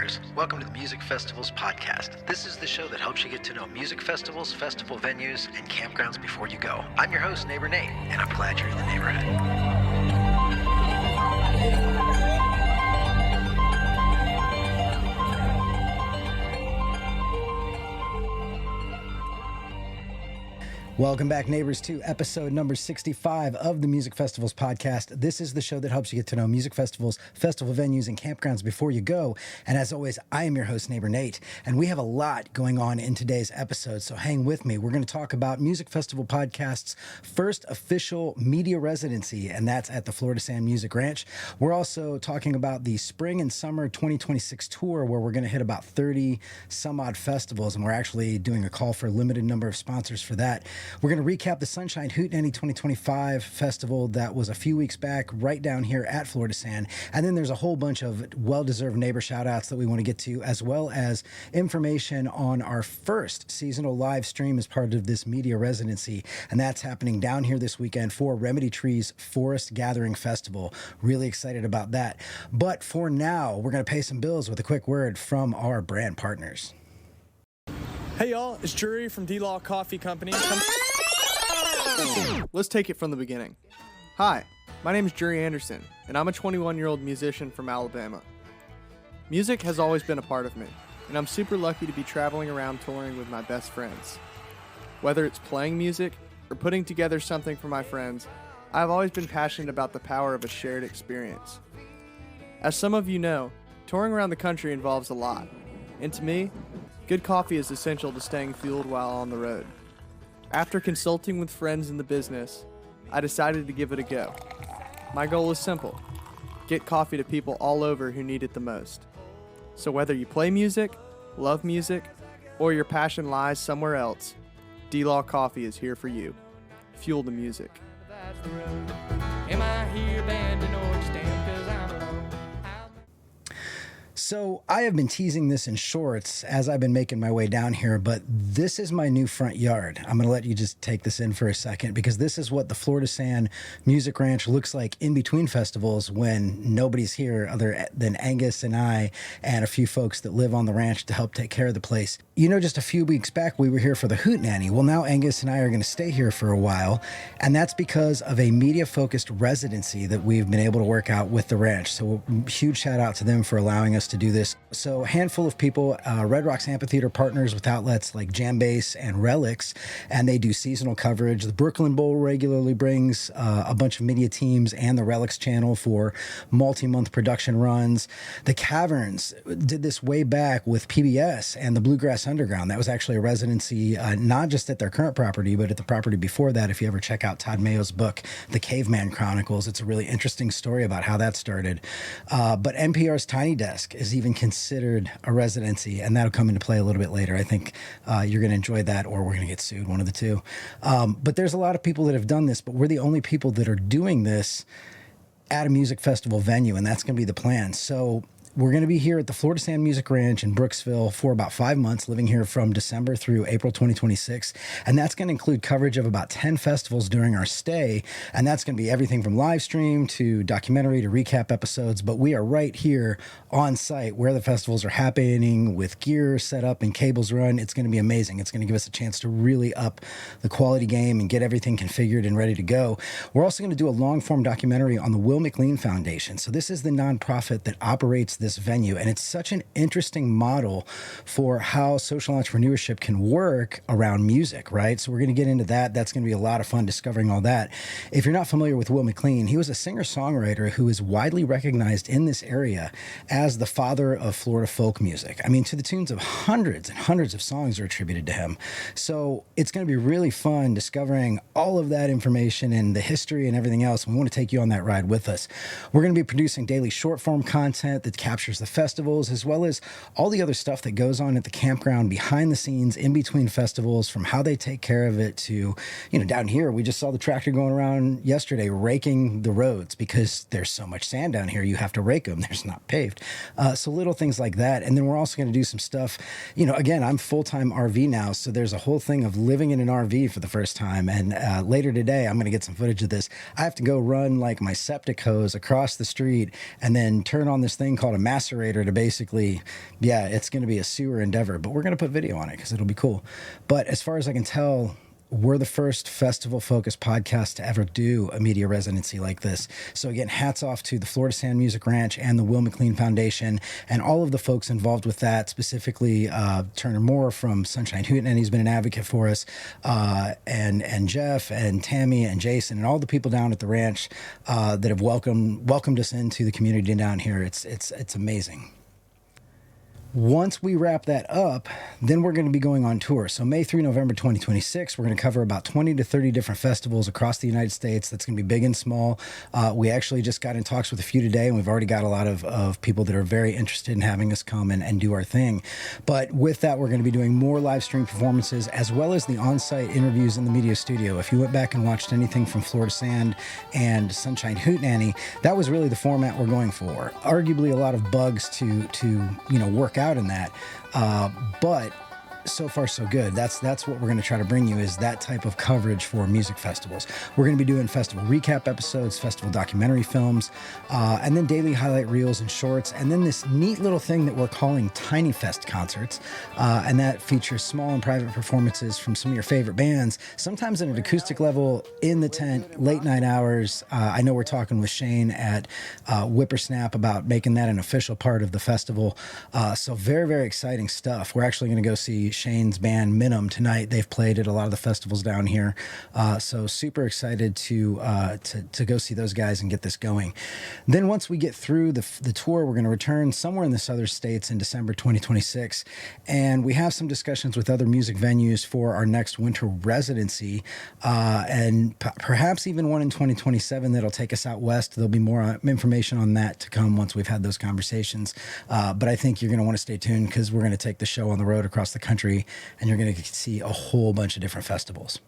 listeners. Welcome to the Music Festivals podcast. This is the show that helps you get to know music festivals, festival venues, and campgrounds before you go. I'm your host, Neighbor Nate, and I'm glad you're in the neighborhood. Welcome back, neighbors, to episode number 65 of the Music Festivals podcast. This is the show that helps you get to know music festivals, festival venues, and campgrounds before you go. And as always, I am your host, Neighbor Nate, and we have a lot going on in today's episode, so hang with me. We're going to talk about Music Festival Podcast's first official media residency, and that's at the Florida Sand Music Ranch. We're also talking about the spring and summer 2026 tour, where we're going to hit about 30 some odd festivals, and we're actually doing a call for a limited number of sponsors for that. We're going to recap the Sunshine Hootenanny 2025 festival that was a few weeks back right down here at Florida Sand. And then there's a whole bunch of well-deserved neighbor shout-outs that we want to get to, as well as information on our first seasonal live stream as part of this media residency. And that's happening down here this weekend for Remedy Tree's Forest Gathering Festival. Really excited about that. But for now, we're going to pay some bills with a quick word from our brand partners. Hey y'all, it's Drury from DLaw Coffee Company. Let's take it from the beginning. Hi, my name is Drury Anderson, and I'm a 21-year-old musician from Alabama. Music has always been a part of me, and I'm super lucky to be traveling around touring with my best friends. Whether it's playing music or putting together something for my friends, I've always been passionate about the power of a shared experience. As some of you know, touring around the country involves a lot, and to me, good coffee is essential to staying fueled while on the road. After consulting with friends in the business, I decided to give it a go. My goal is simple: get coffee to people all over who need it the most. So whether you play music, love music, or your passion lies somewhere else, DLaw Coffee is here for you. Fuel the music. Am I here banding or stand 'cause I'm alone? So I have been teasing this in shorts as I've been making my way down here, but this is my new front yard. I'm going to let you just take this in for a second, because this is what the Florida Sand Music Ranch looks like in between festivals when nobody's here other than Angus and I and a few folks that live on the ranch to help take care of the place. You know, just a few weeks back, we were here for the Hootenanny. Well, now Angus and I are going to stay here for a while, and that's because of a media-focused residency that we've been able to work out with the ranch. So huge shout out to them for allowing us to do this. So a handful of people, Red Rocks Amphitheater partners with outlets like Jam Base and Relics, and they do seasonal coverage. The Brooklyn Bowl regularly brings a bunch of media teams and the Relics channel for multi-month production runs. The Caverns did this way back with PBS and the Bluegrass Underground. That was actually a residency, not just at their current property, but at the property before that. If you ever check out Todd Mayo's book, The Caveman Chronicles, it's a really interesting story about how that started. But NPR's Tiny Desk is even considered a residency, and that'll come into play a little bit later. I think you're going to enjoy that, or we're going to get sued, one of the two. But there's a lot of people that have done this, but we're the only people that are doing this at a music festival venue, and that's going to be the plan. So we're going to be here at the Florida Sand Music Ranch in Brooksville for about 5 months, living here from December through April 2026. And that's going to include coverage of about 10 festivals during our stay. And that's going to be everything from live stream to documentary to recap episodes. But we are right here on site where the festivals are happening, with gear set up and cables run. It's going to be amazing. It's going to give us a chance to really up the quality game and get everything configured and ready to go. We're also going to do a long-form documentary on the McLean Foundation. So this is the nonprofit that operates this venue, and it's such an interesting model for how social entrepreneurship can work around music, right? So we're going to get into that. That's going to be a lot of fun discovering all that. If you're not familiar with McLean, he was a singer-songwriter who is widely recognized in this area as the father of Florida folk music. I mean, to the tunes of hundreds and hundreds of songs are attributed to him. So it's going to be really fun discovering all of that information and the history and everything else. We want to take you on that ride with us. We're going to be producing daily short-form content that captures the festivals, as well as all the other stuff that goes on at the campground behind the scenes in between festivals, from how they take care of it to, you know, down here, we just saw the tractor going around yesterday raking the roads because there's so much sand down here. You have to rake them. There's not paved. So little things like that. And then we're also going to do some stuff, you know, again, I'm full-time RV now. So there's a whole thing of living in an RV for the first time. And later today, I'm going to get some footage of this. I have to go run like my septic hose across the street and then turn on this thing called a macerator to basically, it's going to be a sewer endeavor, but we're going to put video on it because it'll be cool. But as far as I can tell, we're the first festival-focused podcast to ever do a media residency like this. So again, hats off to the Florida Sand Music Ranch and the Will McLean Foundation and all of the folks involved with that, specifically Turner Moore from Sunshine Hootenanny has been an advocate for us, and Jeff and Tammy and Jason and all the people down at the ranch that have welcomed us into the community down here. It's amazing. Once we wrap that up, then we're going to be going on tour. So May through November 2026, we're going to cover about 20 to 30 different festivals across the United States. That's going to be big and small. We actually just got in talks with a few today, and we've already got a lot of people that are very interested in having us come and do our thing. But with that, we're going to be doing more live stream performances as well as the on-site interviews in the media studio. If you went back and watched anything from Florida Sand and Sunshine Hootenanny, that was really the format we're going for. Arguably a lot of bugs to work out in that, but so far so good. That's what we're going to try to bring you, is that type of coverage for music festivals. We're going to be doing festival recap episodes, festival documentary films, and then daily highlight reels and shorts, and then this neat little thing that we're calling Tiny Fest concerts, and that features small and private performances from some of your favorite bands, sometimes at an acoustic level in the tent, late night hours. I know we're talking with Shane at Whippersnap about making that an official part of the festival, so very, very exciting stuff. We're actually going to go see Shane's band Minim tonight. They've played at a lot of the festivals down here, so super excited to go see those guys and get this going. Then once we get through the tour, we're going to return somewhere in the southern states in December 2026, and we have some discussions with other music venues for our next winter residency, and perhaps even one in 2027 that'll take us out west. There'll be more information on that to come once we've had those conversations, but I think you're going to want to stay tuned because we're going to take the show on the road across the country, and you're going to see a whole bunch of different festivals.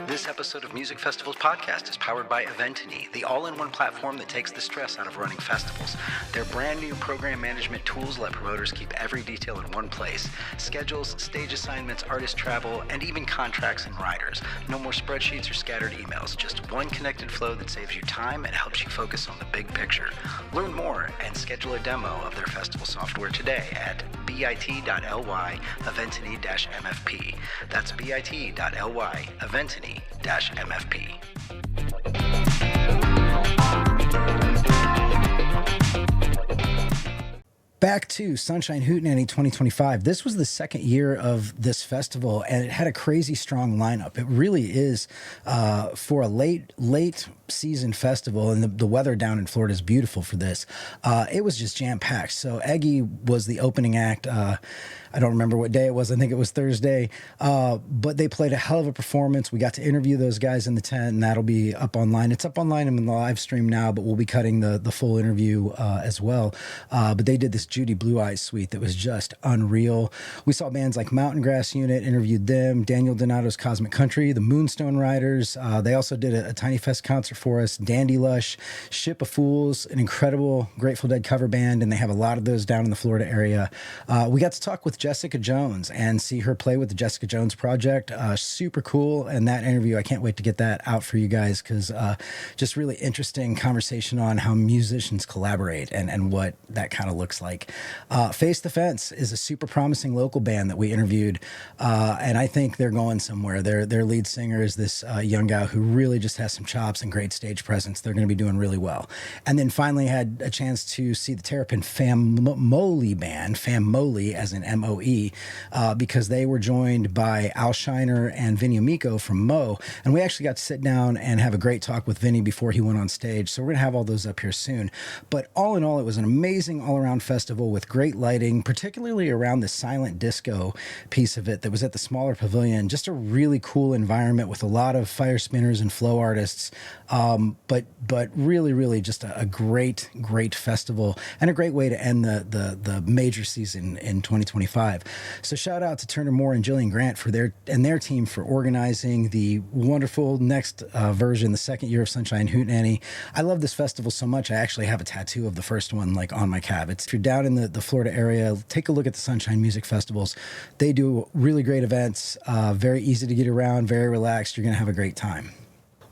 This episode of Music Festivals Podcast is powered by Eventeny, the all-in-one platform that takes the stress out of running festivals. Their brand new program management tools let promoters keep every detail in one place. Schedules, stage assignments, artist travel, and even contracts and riders. No more spreadsheets or scattered emails, just one connected flow that saves you time and helps you focus on the big picture. Learn more and schedule a demo of their festival software today at bit.ly Eventeny-MFP. That's bit.ly Eventeny-MFP. Back to Sunshine Hootenanny 2025. This was the second year of this festival, and it had a crazy strong lineup. It really is, for a late season festival, and the weather down in Florida is beautiful for this. It was just jam-packed. So Eggy was the opening act. I don't remember what day it was. I think it was Thursday. But they played a hell of a performance. We got to interview those guys in the tent, and that'll be up online. It's up online in the live stream now, but we'll be cutting the full interview as well. But they did this Judy Blue Eyes suite that was just unreal. We saw bands like Mountain Grass Unit, interviewed them, Daniel Donato's Cosmic Country, the Moonstone Riders. They also did a Tiny Fest concert for us, Dandy Lush, Ship of Fools, an incredible Grateful Dead cover band, and they have a lot of those down in the Florida area. We got to talk with Jessica Jones and see her play with the Jessica Jones Project. Super cool. And that interview, I can't wait to get that out for you guys, because just really interesting conversation on how musicians collaborate and what that kind of looks like. Face the Fence is a super promising local band that we interviewed, and I think they're going somewhere. Their lead singer is this young guy who really just has some chops and great stage presence. They're going to be doing really well. And then finally had a chance to see the Terrapin Famole band, Famole as in M-O-E, because they were joined by Al Shiner and Vinny Amico from Mo, and we actually got to sit down and have a great talk with Vinny before he went on stage, so we're going to have all those up here soon. But all in all, it was an amazing all-around festival with great lighting, particularly around the silent disco piece of it that was at the smaller pavilion. Just a really cool environment with a lot of fire spinners and flow artists, but really just a great festival and a great way to end the major season in 2025. So shout out to Turner Moore and Jillian Grant for their team for organizing the wonderful next version, the second year of Sunshine Hootenanny. I love this festival so much, I actually have a tattoo of the first one like on my cab. If you're down in the Florida area, take a look at the Sunshine Music Festivals. They do really great events, very easy to get around, very relaxed. You're going to have a great time.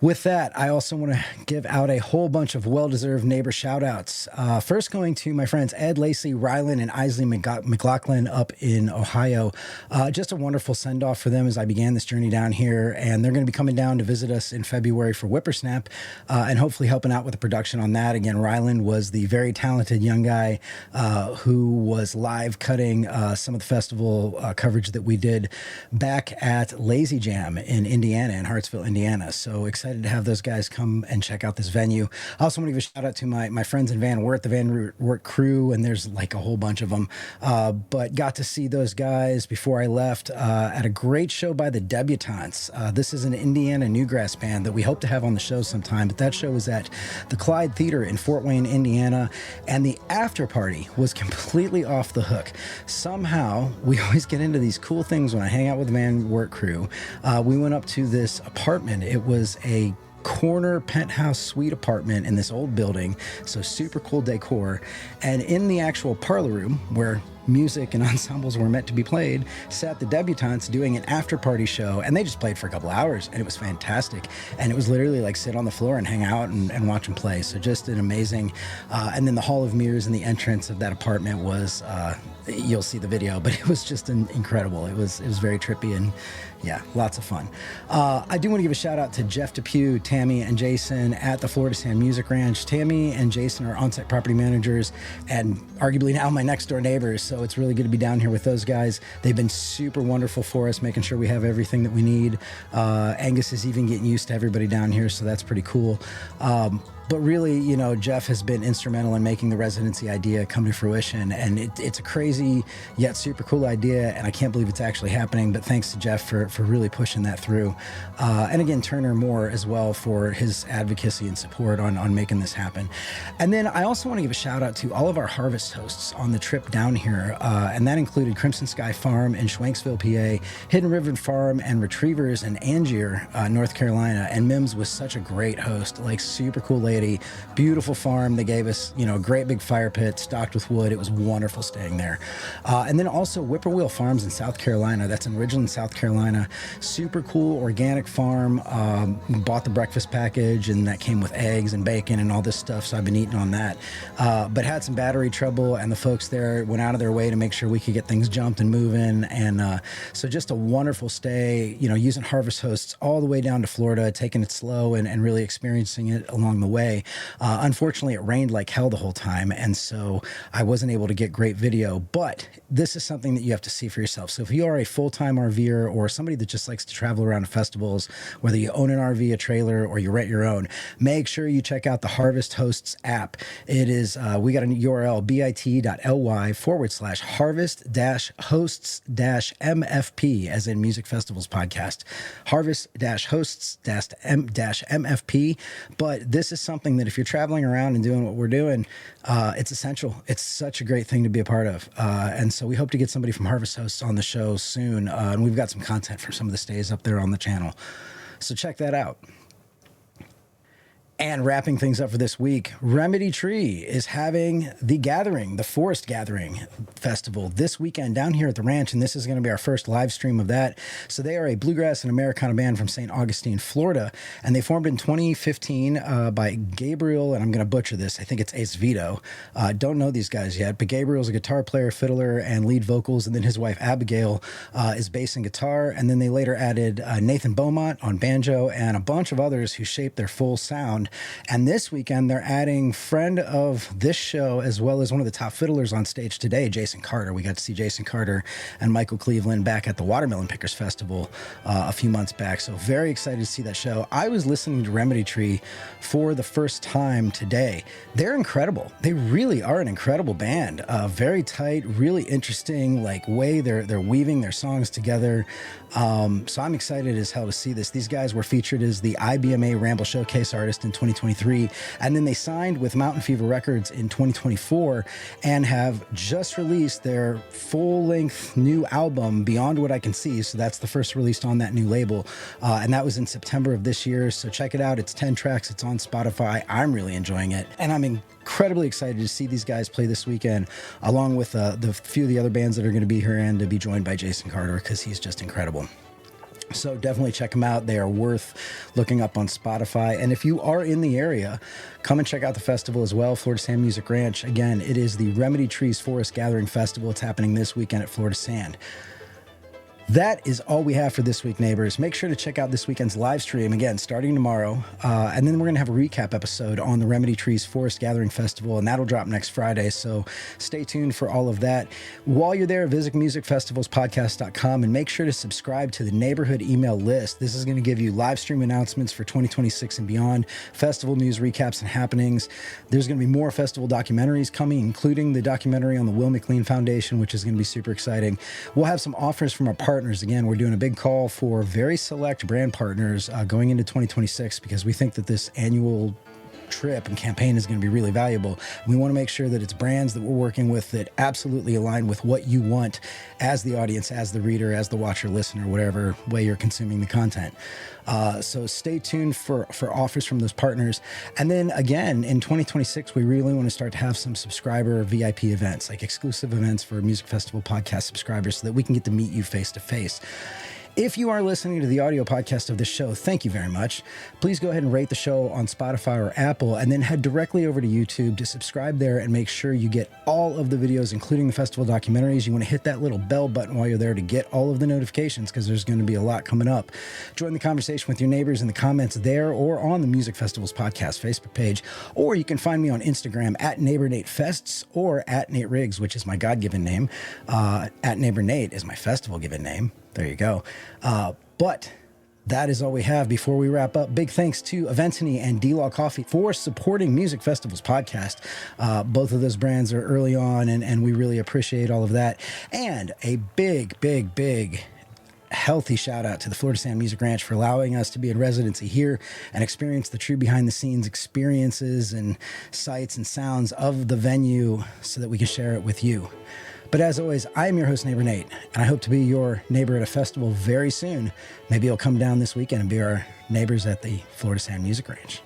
With that, I also want to give out a whole bunch of well-deserved neighbor shout-outs. First going to my friends Ed Lacey, Rylan, and Isley McLaughlin up in Ohio. Just a wonderful send-off for them as I began this journey down here, and they're going to be coming down to visit us in February for Whippersnap, and hopefully helping out with the production on that. Again, Rylan was the very talented young guy who was live cutting some of the festival coverage that we did back at Lazy Jam in Indiana, in Hartsville, Indiana. So excited to have those guys come and check out this venue. I also want to give a shout out to my friends in Van Wert, the Van Wert crew, and there's like a whole bunch of them. But got to see those guys before I left at a great show by the Debutantes. This is an Indiana Newgrass band that we hope to have on the show sometime, but that show was at the Clyde Theater in Fort Wayne, Indiana, and the after party was completely off the hook. Somehow, we always get into these cool things when I hang out with the Van Wert crew. We went up to this apartment. It was a corner penthouse suite apartment in this old building, so super cool decor. And in the actual parlor room where music and ensembles were meant to be played, sat the Debutantes doing an after party show, and they just played for a couple hours, and it was fantastic. And it was literally like sit on the floor and hang out and watch them play. So just an amazing, and then the Hall of Mirrors and the entrance of that apartment was, you'll see the video, but it was just incredible. It was very trippy, and yeah, lots of fun. I do want to give a shout out to Jeff Depew, Tammy, and Jason at the Florida Sand Music Ranch. Tammy and Jason are on-site property managers and arguably now my next door neighbors. So it's really good to be down here with those guys. They've been super wonderful for us, making sure we have everything that we need. Angus is even getting used to everybody down here, so that's pretty cool. But really, you know, Jeff has been instrumental in making the residency idea come to fruition. And it's a crazy yet super cool idea, and I can't believe it's actually happening. But thanks to Jeff for really pushing that through. And again, Turner Moore as well for his advocacy and support on making this happen. And then I also want to give a shout out to all of our harvest hosts on the trip down here. And that included Crimson Sky Farm in Schwanksville, PA, Hidden River Farm and Retrievers in Angier, North Carolina. And Mims was such a great host, like super cool lady. Beautiful farm. They gave us, you know, a great big fire pit stocked with wood. It was wonderful staying there. And then also Whippoorwill Farms in South Carolina. That's in Ridgeland, South Carolina. Super cool organic farm. We bought the breakfast package, and that came with eggs and bacon and all this stuff. So I've been eating on that. But had some battery trouble, and the folks there went out of their way to make sure we could get things jumped and moving. And so just a wonderful stay, you know, using harvest hosts all the way down to Florida, taking it slow and really experiencing it along the way. Unfortunately, it rained like hell the whole time, and so I wasn't able to get great video, but this is something that you have to see for yourself. So if you are a full-time RVer or somebody that just likes to travel around to festivals, whether you own an RV, a trailer, or you rent your own, make sure you check out the Harvest Hosts app. It is, we got a URL, bit.ly/harvest-hosts-MFP, as in Music Festivals Podcast. Harvest-hosts-MFP. But this is something that if you're traveling around and doing what we're doing, it's essential. It's such a great thing to be a part of. And so we hope to get somebody from Harvest Hosts on the show soon. And we've got some content for some of the stays up there on the channel. So check that out. And wrapping things up for this week, Remedy Tree is having the Gathering, the Forest Gathering Festival this weekend down here at the ranch, and this is going to be our first live stream of that. So they are a bluegrass and Americana band from St. Augustine, Florida, and they formed in 2015 by Gabriel, and I'm going to butcher this, I think it's Ace Vito. Don't know these guys yet, but Gabriel's a guitar player, fiddler, and lead vocals, and then his wife Abigail is bass and guitar, and then they later added Nathan Beaumont on banjo and a bunch of others who shaped their full sound. And this weekend, they're adding friend of this show, as well as one of the top fiddlers on stage today, Jason Carter. We got to see Jason Carter and Michael Cleveland back at the Watermelon Pickers Festival a few months back. So very excited to see that show. I was listening to Remedy Tree for the first time today. They're incredible. They really are an incredible band. Very tight, really interesting, like way they're weaving their songs together. So I'm excited as hell to see this. These guys were featured as the IBMA Ramble Showcase Artist in 2023, and then they signed with Mountain Fever Records in 2024 and have just released their full-length new album, Beyond What I Can See. So that's the first release on that new label, and that was in September of this year. So check it out. It's 10 tracks. It's on Spotify. I'm really enjoying it, and I'm incredibly excited to see these guys play this weekend, along with the few of the other bands that are going to be here, and to be joined by Jason Carter, because he's just incredible. So definitely check them out. They are worth looking up on Spotify. And if you are in the area, come and check out the festival as well, Florida Sand Music Ranch. Again, it is the Remedy Trees Forest Gathering Festival. It's happening this weekend at Florida Sand. That is all we have for this week, neighbors. Make sure to check out this weekend's live stream, again, starting tomorrow. And then we're going to have a recap episode on the Remedy Trees Forest Gathering Festival, and that'll drop next Friday. So stay tuned for all of that. While you're there, visit musicfestivalspodcast.com and make sure to subscribe to the neighborhood email list. This is going to give you live stream announcements for 2026 and beyond, festival news, recaps, and happenings. There's going to be more festival documentaries coming, including the documentary on the Will McLean Foundation, which is going to be super exciting. We'll have some offers from our partners. Again, we're doing a big call for very select brand partners going into 2026 because we think that this annual trip and campaign is going to be really valuable. We want to make sure that it's brands that we're working with that absolutely align with what you want as the audience, as the reader, as the watcher, listener, whatever way you're consuming the content. So stay tuned for offers from those partners. And then again, in 2026, we really want to start to have some subscriber VIP events, like exclusive events for Music Festival podcast subscribers so that we can get to meet you face to face. If you are listening to the audio podcast of this show, thank you very much. Please go ahead and rate the show on Spotify or Apple, and then head directly over to YouTube to subscribe there and make sure you get all of the videos, including the festival documentaries. You want to hit that little bell button while you're there to get all of the notifications because there's going to be a lot coming up. Join the conversation with your neighbors in the comments there or on the Music Festivals Podcast Facebook page, or you can find me on Instagram at NeighborNateFests or at Nate Riggs, which is my God-given name. At Neighbor Nate is my festival-given name. There you go. But that is all we have before we wrap up. Big thanks to Eventeny and DLaw Coffee for supporting Music Festivals podcast. Both of those brands are early on, and we really appreciate all of that. And a big healthy shout out to the Florida Sand Music Ranch for allowing us to be in residency here and experience the true behind the scenes experiences and sights and sounds of the venue so that we can share it with you. But as always, I am your host, Neighbor Nate, and I hope to be your neighbor at a festival very soon. Maybe you'll come down this weekend and be our neighbors at the Florida Sand Music Ranch.